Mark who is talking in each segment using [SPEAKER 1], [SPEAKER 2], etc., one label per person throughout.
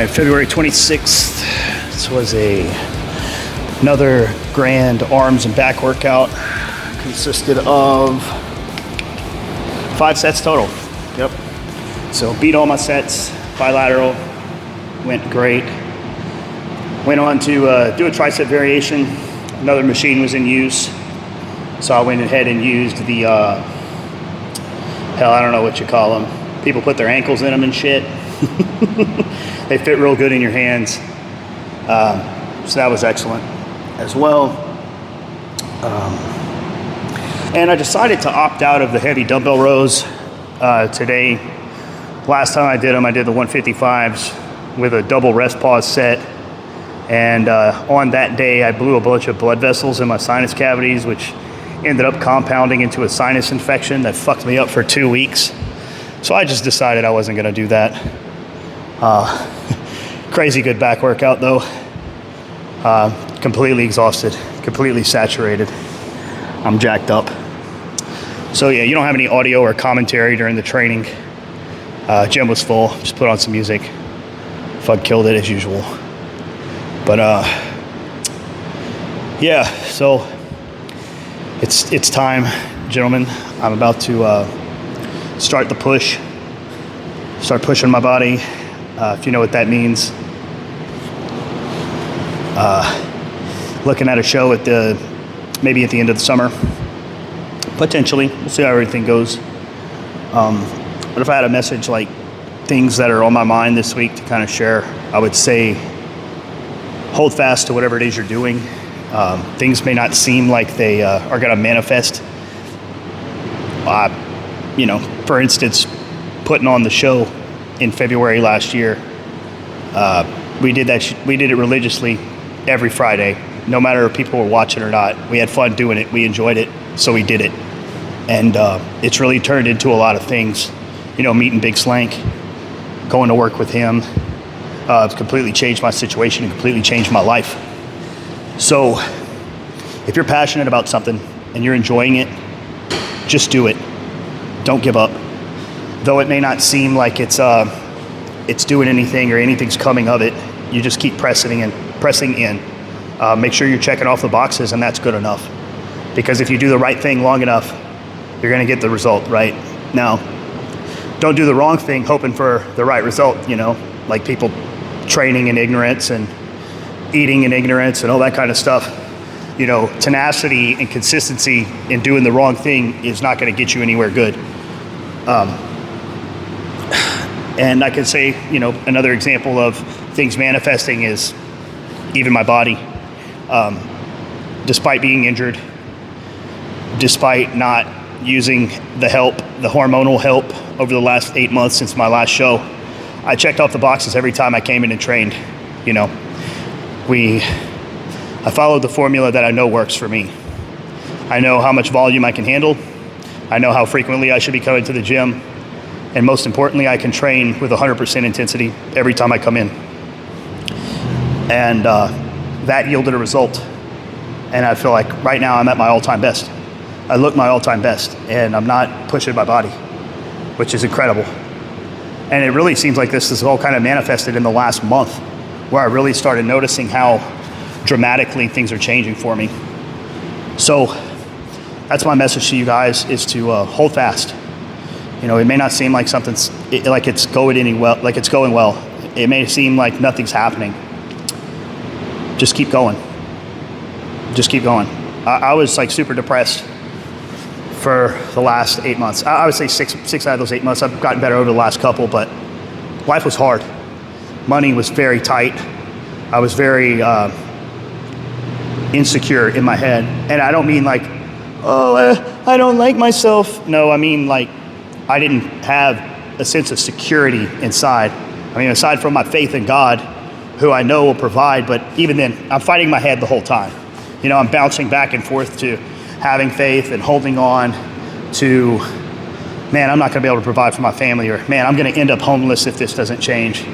[SPEAKER 1] right, February 26th. This was another grand arms and back workout. Consisted of 5 sets total. Yep. So beat all my sets, bilateral, went great. Went on to do a tricep variation. Another machine was in use. So I went ahead and used the, hell, I don't know what you call them. People put their ankles in them and shit. They fit real good in your hands. So that was excellent as well. And I decided to opt out of the heavy dumbbell rows today. Last time I did them, I did the 155s with a double rest pause set. And on that day, I blew a bunch of blood vessels in my sinus cavities, which ended up compounding into a sinus infection that fucked me up for 2 weeks. So I just decided I wasn't gonna do that. Crazy good back workout though. Completely exhausted, completely saturated. I'm jacked up. So yeah, you don't have any audio or commentary during the training. Gym was full, just put on some music. Fuck killed it as usual. But yeah, so it's time, gentlemen. I'm about to start the push. Start pushing my body. If you know what that means. Looking at a show at maybe at the end of the summer. Potentially, we'll see how everything goes. But if I had a message like things that are on my mind this week to kind of share, I would say hold fast to whatever it is you're doing. Things may not seem like they are going to manifest. You know, for instance, putting on the show in February last year, we did it religiously every Friday, no matter if people were watching or not. We had fun doing it. We enjoyed it, so we did it. And it's really turned into a lot of things. You know, meeting Big Slank, going to work with him. It's completely changed my situation and completely changed my life. So if you're passionate about something and you're enjoying it, just do it. Don't give up. Though it may not seem like it's doing anything or anything's coming of it, you just keep pressing in. Make sure you're checking off the boxes, and that's good enough. Because if you do the right thing long enough, you're gonna get the result, right? Now, don't do the wrong thing hoping for the right result, you know, like people training in ignorance and eating in ignorance and all that kind of stuff. You know, tenacity and consistency in doing the wrong thing is not gonna get you anywhere good. And I can say, you know, another example of things manifesting is even my body. Despite being injured, despite not using the hormonal help over the last 8 months since my last show, I checked off the boxes every time I came in and trained. You know, I followed the formula that I know works for me. I know how much volume I can handle. I know how frequently I should be coming to the gym. And most importantly, I can train with 100% intensity every time I come in. And that yielded a result. And I feel like right now I'm at my all-time best. I look my all-time best, and I'm not pushing my body, which is incredible. And it really seems like this is all kind of manifested in the last month, where I really started noticing how dramatically things are changing for me. So that's my message to you guys, is to hold fast. You know, it may not seem like it's going well. It may seem like nothing's happening. Just keep going. Just keep going. I was like super depressed for the last 8 months. I would say six out of those 8 months. I've gotten better over the last couple, but life was hard. Money was very tight. I was very insecure in my head. And I don't mean like, I don't like myself. No, I mean like I didn't have a sense of security inside. I mean, aside from my faith in God, who I know will provide, but even then, I'm fighting my head the whole time. You know, I'm bouncing back and forth to having faith and holding on to, man, I'm not gonna be able to provide for my family, or man, I'm gonna end up homeless if this doesn't change.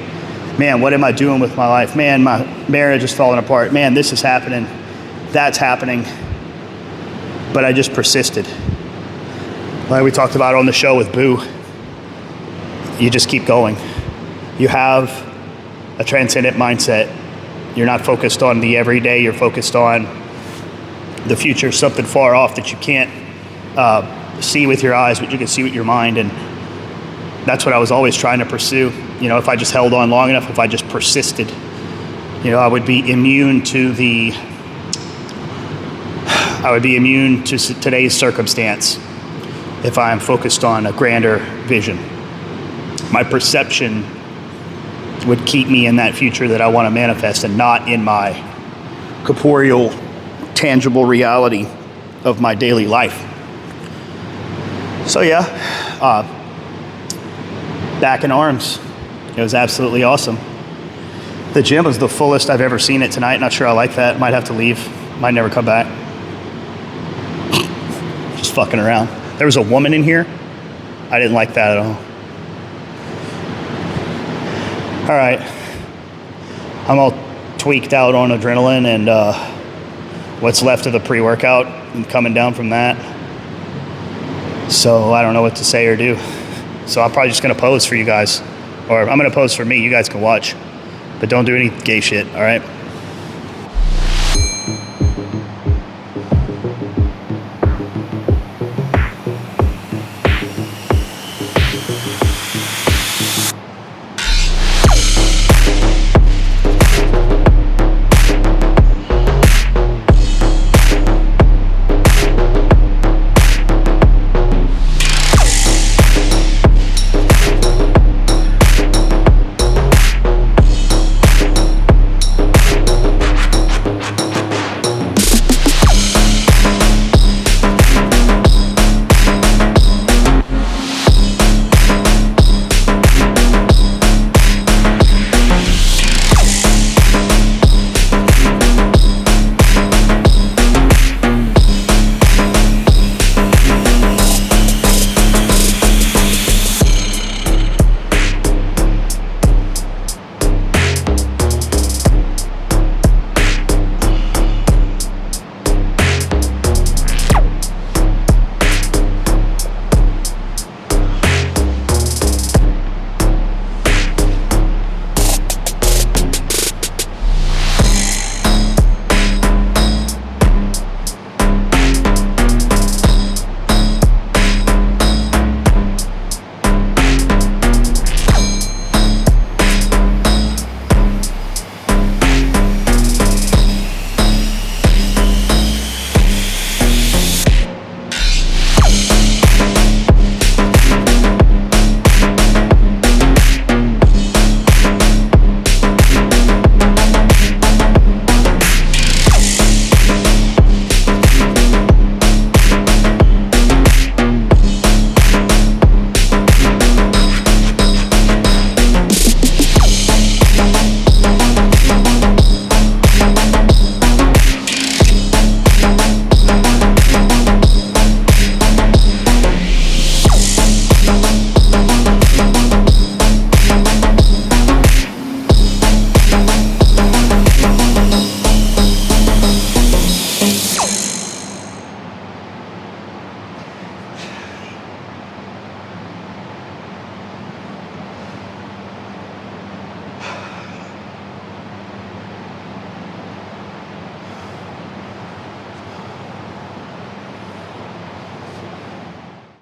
[SPEAKER 1] Man, what am I doing with my life? Man, my marriage is falling apart. Man, this is happening, that's happening. But I just persisted. Like we talked about on the show with Boo, you just keep going. You have a transcendent mindset. You're not focused on the everyday, you're focused on the future, something far off that you can't see with your eyes, but you can see with your mind. And that's what I was always trying to pursue. You know, if I just held on long enough, if I just persisted, you know, I would be immune to today's circumstance if I am focused on a grander vision. My perception would keep me in that future that I want to manifest and not in my corporeal, tangible reality of my daily life. So yeah, back in arms. It was absolutely awesome. The gym was the fullest I've ever seen it tonight. Not sure I like that. Might have to leave. Might never come back. Just fucking around. There was a woman in here. I didn't like that at all. All right. I'm all tweaked out on adrenaline and what's left of the pre-workout and coming down from that. So I don't know what to say or do. So I'm probably just going to pose for you guys. Or I'm going to pose for me. You guys can watch. But don't do any gay shit, all right?